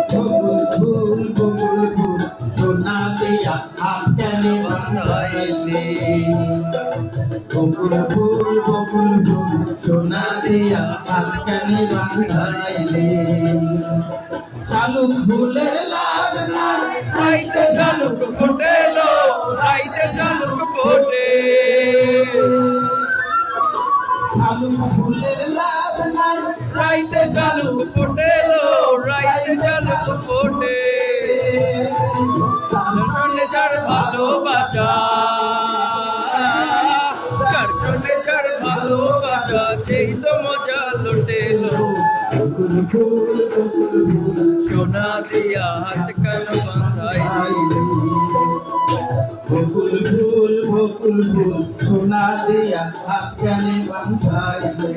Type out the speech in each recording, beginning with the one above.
বকুল ফুল সোনা দিয়া হাত কেনে বাঁধাইলে বকুল ফুল সোনা দিয়া হাত কেনে বাঁধাইলে শালুক ফুলের লাল নাই রাইতে শালুক ফোটেলো রাইতে শালুক ফোটে শালুক ফুলের লাল নাই রাইতে শালুক ফোটেলো রাইতে শালুক ফোটে কার যার ভালোবাসা কার যার ভালোবাসা সেই তো মজা লুটেলো বকুল ফুল সোনা দিয়া হাত কান বাঁধাইলে বকুল ফুল সোনা দিয়া হাত কানে বাঁধাইলে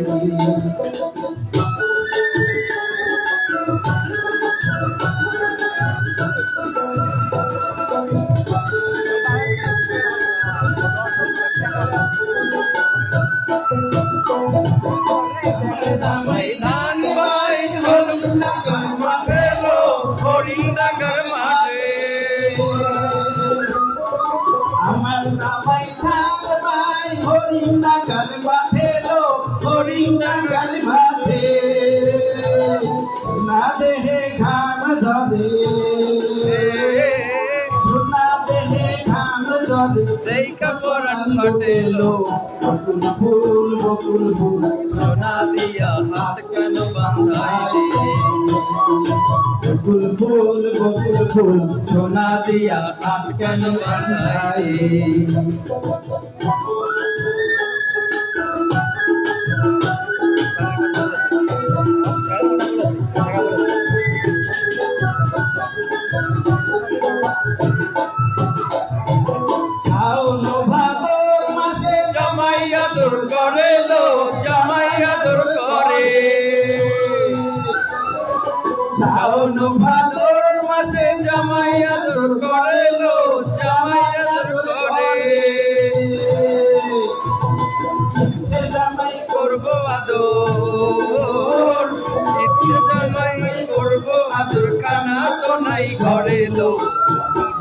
ধান বাই শালুক ডাকার মাঠে লো হরিণ ডাকার মাঠে আমার জামাই থাকবাই হরিণ ডাকার মাঠে লো হরিণ ডাকার মাঠে না দেহে ঘাম ধরে সোনা দেহে ঘাম ধরে দেখা পরাণ ফাটেলো বকুল ফুল সোনা দিয়া হাত কান বাঁধাইলে বকুল ফুল সোনা দিয়া হাত কেন বাঁধাইলে শাওন ভাদর মাসে জামাই আদর করে লো জামাই আদর করে শাওন ভাদর মাসে জামাই আদর করে লো জামাই আদর করে ইচ্ছে জামাই করবো আদর ইচ্ছে জামাই করবো আদর খানা তো নাই ঘরে লো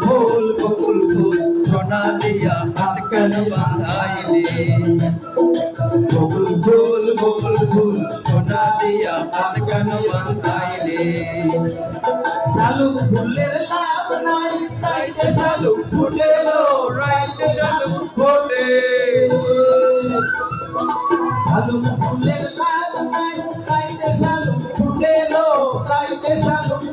ফুল বকুল ফুল সোনা দিয়া হাত কান বাঁধাইলে বকুল ফুল সোনা দিয়া হাত কান বাঁধাইলে শালুক ফুলের লাভ নাই তাইতে শালুক ফুটেলো রাইতে শালুক ফোটে শালুক ফুলের লাভ নাই তাইতে শালুক ফুটেলো তাইতে শালুক